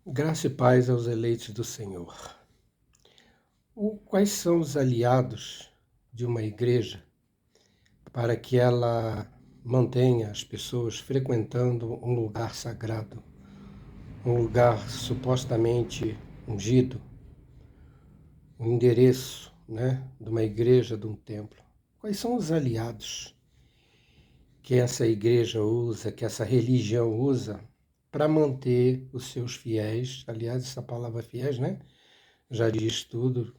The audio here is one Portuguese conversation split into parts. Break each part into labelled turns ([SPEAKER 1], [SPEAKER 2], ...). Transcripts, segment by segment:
[SPEAKER 1] Graça e paz aos eleitos do Senhor. Quais são os aliados de uma igreja para que ela mantenha as pessoas frequentando um lugar sagrado, um lugar supostamente ungido, um endereço, de uma igreja, de um templo? Quais são os aliados que essa igreja usa, que essa religião usa para manter os seus fiéis? Aliás, essa palavra fiéis, já diz tudo.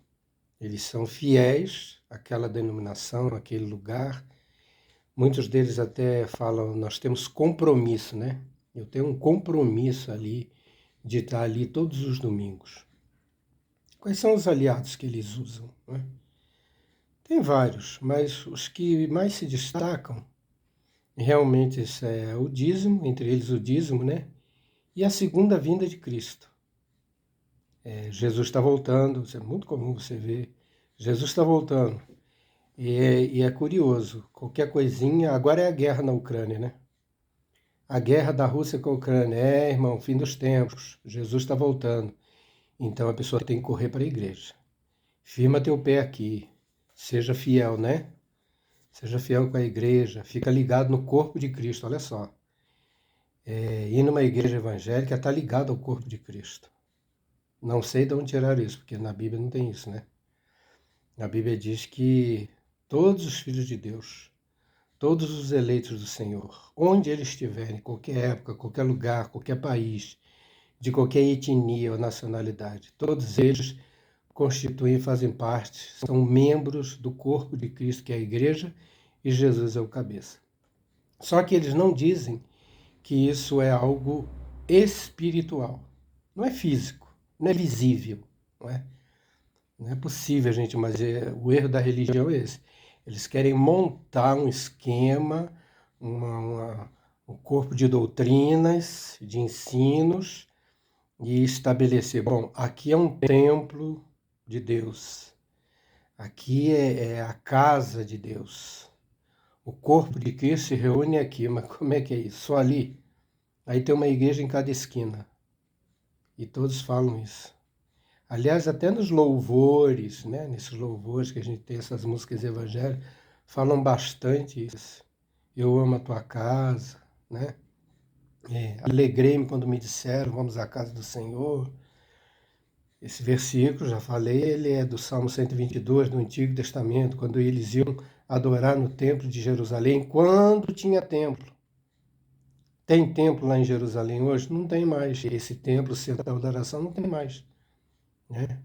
[SPEAKER 1] Eles são fiéis àquela denominação, àquele lugar. Muitos deles até falam, nós temos compromisso, Eu tenho um compromisso ali de estar ali todos os domingos. Quais são os aliados que eles usam, Tem vários, mas os que mais se destacam realmente é o dízimo, entre eles o dízimo, E a segunda vinda de Cristo. Jesus está voltando, isso é muito comum você ver. Jesus está voltando. E é curioso, qualquer coisinha. Agora é a guerra na Ucrânia, A guerra da Rússia com a Ucrânia. Irmão, fim dos tempos. Jesus está voltando. Então a pessoa tem que correr para a igreja. Firma teu pé aqui. Seja fiel, Seja fiel com a igreja. Fica ligado no corpo de Cristo, olha só. Ir numa igreja evangélica está ligado ao corpo de Cristo. Não sei de onde tirar isso, porque na Bíblia não tem isso, A Bíblia diz que todos os filhos de Deus, todos os eleitos do Senhor, onde eles estiverem, qualquer época, qualquer lugar, qualquer país, de qualquer etnia ou nacionalidade, todos eles constituem e fazem parte, são membros do corpo de Cristo, que é a igreja, e Jesus é o cabeça. Só que eles não dizem que isso é algo espiritual. Não é físico, não é visível, não é? Não é possível, gente, mas o erro da religião é esse. Eles querem montar um esquema, um corpo de doutrinas, de ensinos, e estabelecer, bom, aqui é um templo de Deus, aqui é a casa de Deus, o corpo de Cristo se reúne aqui, mas como é que é isso? Só ali? Aí tem uma igreja em cada esquina, e todos falam isso. Aliás, até nos louvores, nesses louvores que a gente tem, essas músicas evangélicas, falam bastante isso. Eu amo a tua casa, Alegrei-me quando me disseram, vamos à casa do Senhor. Esse versículo, já falei, ele é do Salmo 122, do Antigo Testamento, quando eles iam adorar no templo de Jerusalém, quando tinha templo. Tem templo lá em Jerusalém hoje? Não tem mais. Esse templo, centro da adoração, não tem mais.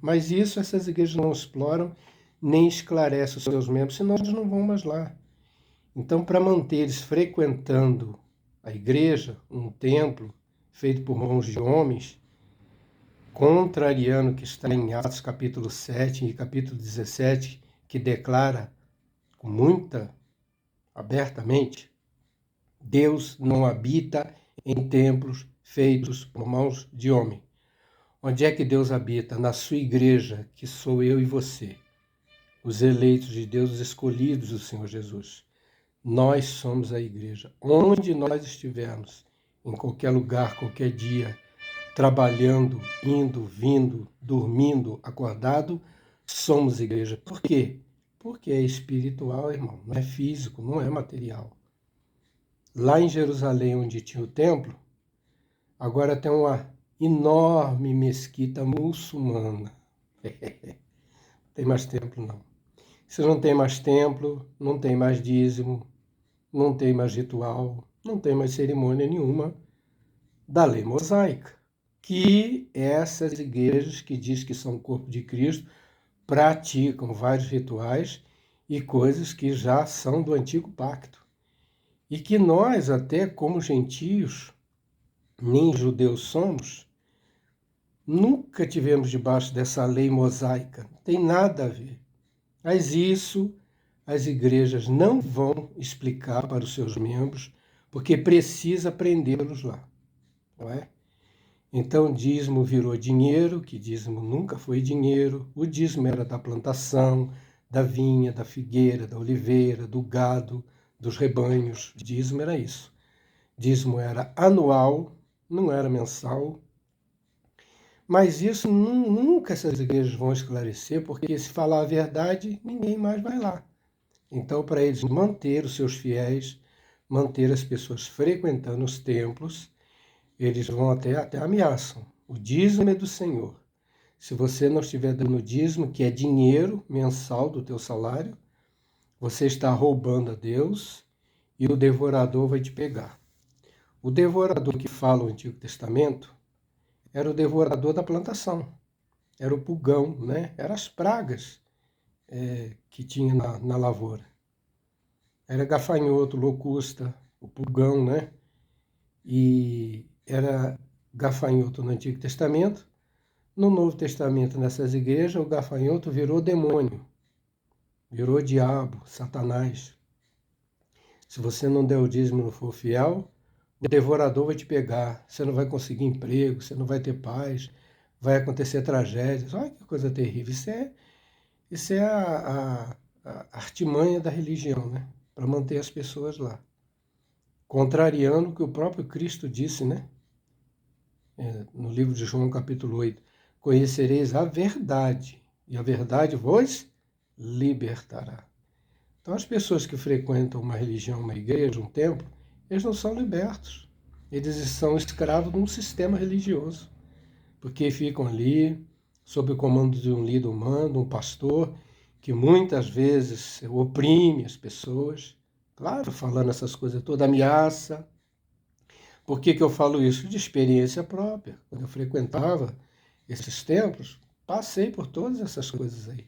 [SPEAKER 1] Mas isso essas igrejas não exploram, nem esclarecem os seus membros, senão eles não vão mais lá. Então, para manter eles frequentando a igreja, um templo feito por mãos de homens, contrariando o que está em Atos capítulo 7 e capítulo 17, que declara com muita abertamente, Deus não habita em templos feitos por mãos de homem. Onde é que Deus habita? Na sua igreja, que sou eu e você, os eleitos de Deus, os escolhidos do Senhor Jesus. Nós somos a igreja. Onde nós estivermos, em qualquer lugar, qualquer dia, trabalhando, indo, vindo, dormindo, acordado, somos igreja. Por quê? Porque é espiritual, irmão, não é físico, não é material. Lá em Jerusalém, onde tinha o templo, agora tem uma enorme mesquita muçulmana. Tem mais templo, não. Se não tem mais templo, não tem mais dízimo, não tem mais ritual, não tem mais cerimônia nenhuma da lei mosaica, que essas igrejas que diz que são o corpo de Cristo praticam vários rituais e coisas que já são do antigo pacto. E que nós, até como gentios, nem judeus somos, nunca tivemos debaixo dessa lei mosaica. Não tem nada a ver. Mas isso as igrejas não vão explicar para os seus membros, porque precisa prendê-los lá, não é? Então, dízimo virou dinheiro, que dízimo nunca foi dinheiro. O dízimo era da plantação, da vinha, da figueira, da oliveira, do gado, dos rebanhos. Dízimo era isso. Dízimo era anual, não era mensal. Mas isso nunca essas igrejas vão esclarecer, porque se falar a verdade, ninguém mais vai lá. Então, para eles manter os seus fiéis, manter as pessoas frequentando os templos, eles vão até ameaçam. O dízimo é do Senhor. Se você não estiver dando dízimo, que é dinheiro mensal do teu salário, você está roubando a Deus e o devorador vai te pegar. O devorador que fala o Antigo Testamento era o devorador da plantação, era o pulgão, né? Eram as pragas que tinha na lavoura. Era gafanhoto, locusta, o pulgão, né? E era gafanhoto no Antigo Testamento. No Novo Testamento, nessas igrejas, o gafanhoto virou demônio, virou diabo, Satanás. Se você não der o dízimo e não for fiel, o devorador vai te pegar, você não vai conseguir emprego, você não vai ter paz, vai acontecer tragédias. Olha que coisa terrível. Isso é a artimanha da religião, né? Para manter as pessoas lá. Contrariando o que o próprio Cristo disse, né? No livro de João, capítulo 8. Conhecereis a verdade, e a verdade vos libertará. Então, as pessoas que frequentam uma religião, uma igreja, um templo, eles não são libertos. Eles são escravos de um sistema religioso, porque ficam ali sob o comando de um líder humano, um pastor, que muitas vezes oprime as pessoas, claro, falando essas coisas toda ameaça. Por que eu falo isso? De experiência própria. Quando eu frequentava esses templos, passei por todas essas coisas aí.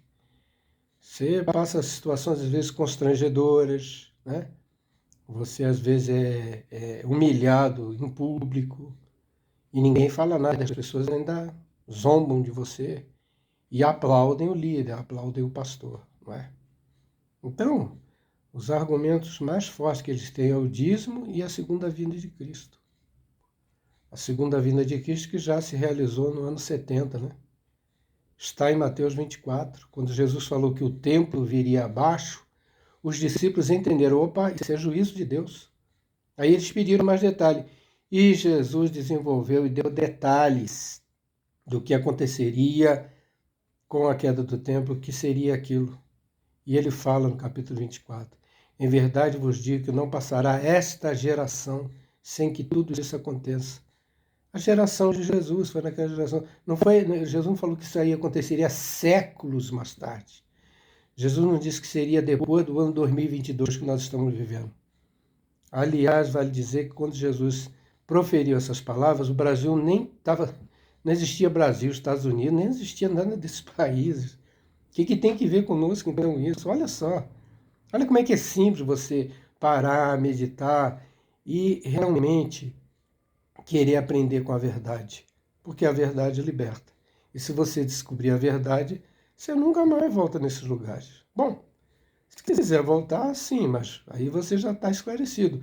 [SPEAKER 1] Você passa situações, às vezes, constrangedoras, né? Você, às vezes, é humilhado em público e ninguém fala nada. As pessoas ainda zombam de você e aplaudem o líder, aplaudem o pastor, não é? Então, os argumentos mais fortes que eles têm é o dízimo e a segunda vinda de Cristo. A segunda vinda de Cristo que já se realizou no ano 70, né? Está em Mateus 24, quando Jesus falou que o templo viria abaixo, os discípulos entenderam, opa, isso é juízo de Deus. Aí eles pediram mais detalhe. E Jesus desenvolveu e deu detalhes do que aconteceria com a queda do templo, que seria aquilo. E ele fala no capítulo 24, em verdade vos digo que não passará esta geração sem que tudo isso aconteça. A geração de Jesus foi naquela geração. Não foi, Jesus não falou que isso aí aconteceria séculos mais tarde. Jesus não disse que seria depois do ano 2022 que nós estamos vivendo. Aliás, vale dizer que quando Jesus proferiu essas palavras, o Brasil nem estava, não existia Brasil, Estados Unidos, nem existia nada desses países. O que tem que ver conosco então isso? Olha só, olha como é que é simples você parar, meditar e realmente querer aprender com a verdade, porque a verdade liberta. E se você descobrir a verdade, você nunca mais volta nesses lugares. Bom, se quiser voltar, sim, mas aí você já está esclarecido.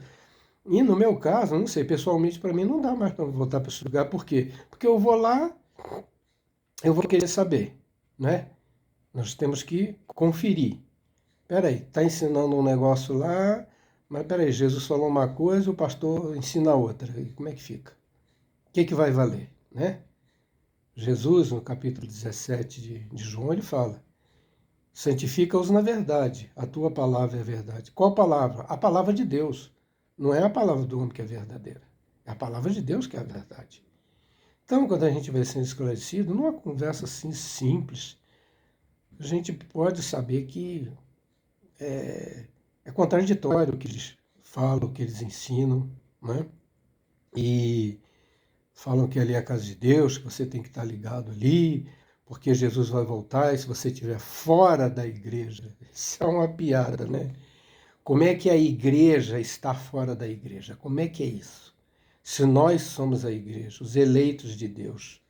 [SPEAKER 1] E no meu caso, não sei, pessoalmente para mim não dá mais para voltar para esse lugar. Por quê? Porque eu vou lá, eu vou querer saber, né? Nós temos que conferir. Peraí, está ensinando um negócio lá, mas peraí, Jesus falou uma coisa, o pastor ensina outra. E como é que fica? O que vai valer, né? Jesus, no capítulo 17 de João, ele fala, santifica-os na verdade, a tua palavra é a verdade. Qual palavra? A palavra de Deus. Não é a palavra do homem que é verdadeira, é a palavra de Deus que é a verdade. Então, quando a gente vai sendo esclarecido, numa conversa assim simples, a gente pode saber que é contraditório o que eles falam, o que eles ensinam, né? E falam que ali é a casa de Deus, que você tem que estar ligado ali, porque Jesus vai voltar, e se você estiver fora da igreja, isso é uma piada, né? Como é que a igreja está fora da igreja? Como é que é isso? Se nós somos a igreja, os eleitos de Deus,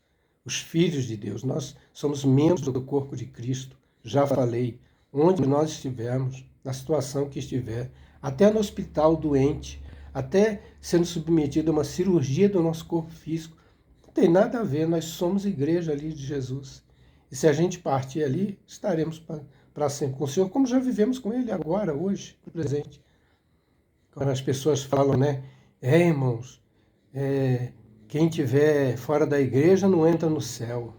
[SPEAKER 1] os filhos de Deus, nós somos membros do corpo de Cristo, já falei, onde nós estivermos, na situação que estiver, até no hospital doente, até sendo submetido a uma cirurgia do nosso corpo físico, não tem nada a ver, nós somos igreja ali de Jesus. E se a gente partir ali, estaremos para sempre com o Senhor, como já vivemos com Ele agora, hoje, no presente. Quando as pessoas falam, né, irmãos, quem estiver fora da igreja não entra no céu.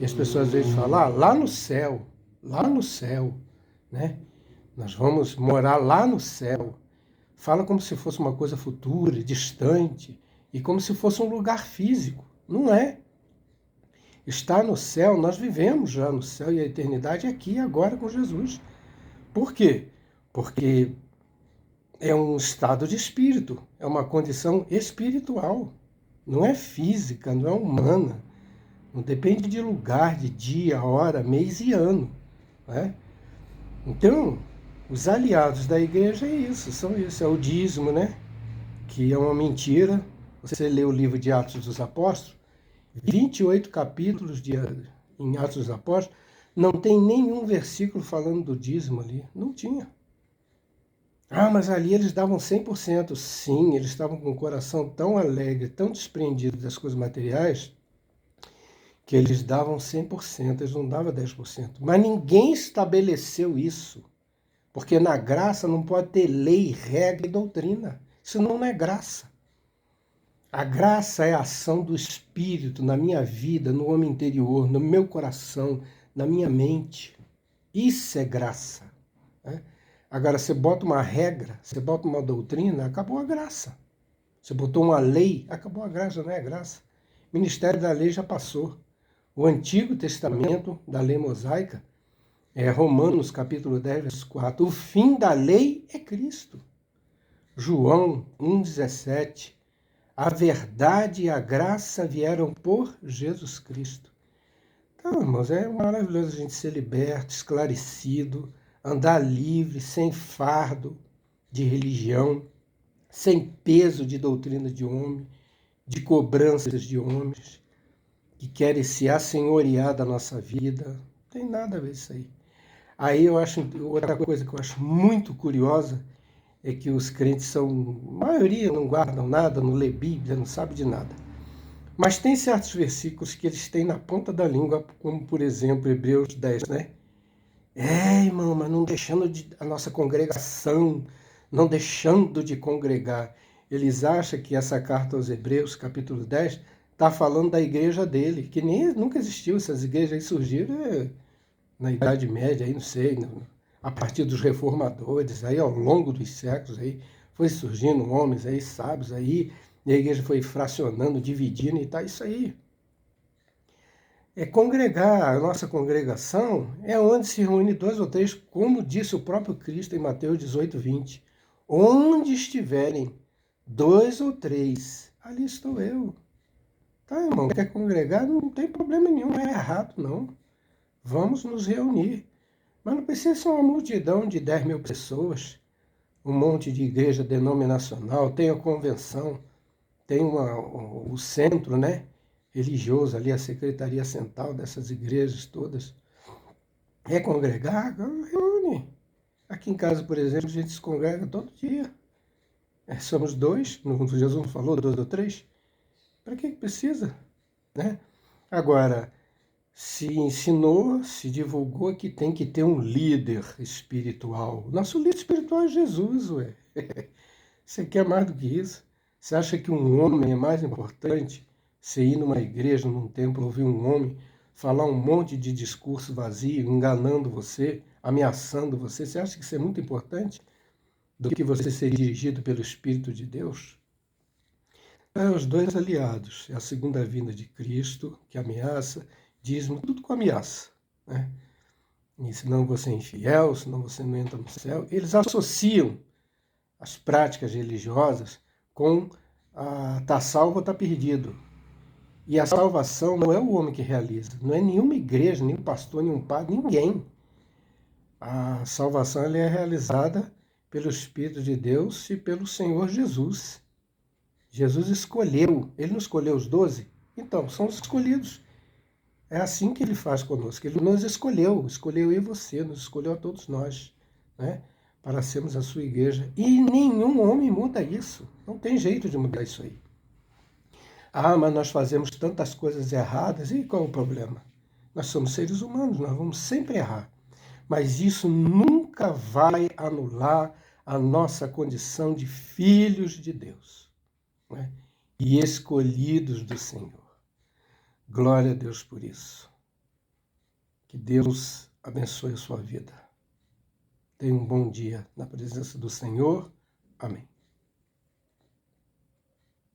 [SPEAKER 1] E as pessoas às vezes falam, lá no céu, né? Nós vamos morar lá no céu. Fala como se fosse uma coisa futura, distante, e como se fosse um lugar físico. Não é. Está no céu, nós vivemos já no céu e a eternidade é aqui e agora com Jesus. Por quê? Porque é um estado de espírito, é uma condição espiritual. Não é física, não é humana. Não depende de lugar, de dia, hora, mês e ano. Né? Então, os aliados da igreja é isso, são isso, é o dízimo, né? Que é uma mentira. Você lê o livro de Atos dos Apóstolos, 28 capítulos em Atos dos Apóstolos, não tem nenhum versículo falando do dízimo ali. Não tinha. Ah, mas ali eles davam 100%. Sim, eles estavam com o coração tão alegre, tão desprendido das coisas materiais, que eles davam 100%, eles não davam 10%. Mas ninguém estabeleceu isso. Porque na graça não pode ter lei, regra e doutrina. Isso não é graça. A graça é a ação do Espírito na minha vida, no homem interior, no meu coração, na minha mente. Isso é graça. Né? Agora, você bota uma regra, você bota uma doutrina, acabou a graça. Você botou uma lei, acabou a graça, não é graça. O ministério da lei já passou. O Antigo Testamento da lei mosaica, Romanos capítulo 10, verso 4, o fim da lei é Cristo. João 1,17, a verdade e a graça vieram por Jesus Cristo. Então, irmãos, é maravilhoso a gente ser liberto, esclarecido, andar livre, sem fardo de religião, sem peso de doutrina de homem, de cobranças de homens que querem se assenhorear da nossa vida. Não tem nada a ver isso aí. Aí eu acho, outra coisa que eu acho muito curiosa é que os crentes são, a maioria não guardam nada, não lê Bíblia, não sabe de nada. Mas tem certos versículos que eles têm na ponta da língua, como por exemplo Hebreus 10, né? Irmão, mas não deixando a nossa congregação, não deixando de congregar. Eles acham que essa carta aos Hebreus, capítulo 10, está falando da igreja dele, que nunca existiu, essas igrejas aí surgiram na Idade Média, aí não sei, a partir dos reformadores, aí ao longo dos séculos, aí foi surgindo homens aí sábios, aí e a igreja foi fracionando, dividindo e tal, isso aí. É congregar, a nossa congregação é onde se reúne 2 ou 3, como disse o próprio Cristo em Mateus 18, 20. Onde estiverem 2 ou 3, ali estou eu. Tá, irmão, quer congregar? Não tem problema nenhum, não é errado, não. Vamos nos reunir. Mas não precisa ser uma multidão de 10 mil pessoas, um monte de igreja denominacional, tem a convenção, tem o centro, né, religioso ali, a secretaria central dessas igrejas todas. É congregar? Reúne. Aqui em casa, por exemplo, a gente se congrega todo dia. Somos 2, Jesus não falou 2 ou 3. Para que precisa? Né? Agora, se ensinou, se divulgou que tem que ter um líder espiritual. Nosso líder espiritual é Jesus, ué. Você quer mais do que isso? Você acha que um homem é mais importante? Você ir numa igreja, num templo, ouvir um homem falar um monte de discurso vazio, enganando você, ameaçando você, você acha que isso é muito importante do que você ser dirigido pelo Espírito de Deus? Os 2 aliados, é a segunda vinda de Cristo, que ameaça, dízimo, tudo com ameaça. Né? E senão você é infiel, senão você não entra no céu. Eles associam as práticas religiosas com tá salvo ou tá perdido. E a salvação não é o homem que realiza, não é nenhuma igreja, nenhum pastor, nenhum padre, ninguém. A salvação ela é realizada pelo Espírito de Deus e pelo Senhor Jesus. Jesus escolheu, ele não escolheu os 12? Então, são os escolhidos. É assim que ele faz conosco, ele nos escolheu eu e você, nos escolheu a todos nós, né? Para sermos a sua igreja. E nenhum homem muda isso, não tem jeito de mudar isso aí. Ah, mas nós fazemos tantas coisas erradas, e qual é o problema? Nós somos seres humanos, nós vamos sempre errar. Mas isso nunca vai anular a nossa condição de filhos de Deus. Né? e escolhidos do Senhor. Glória a Deus por isso. Que Deus abençoe a sua vida. Tenha um bom dia na presença do Senhor. Amém.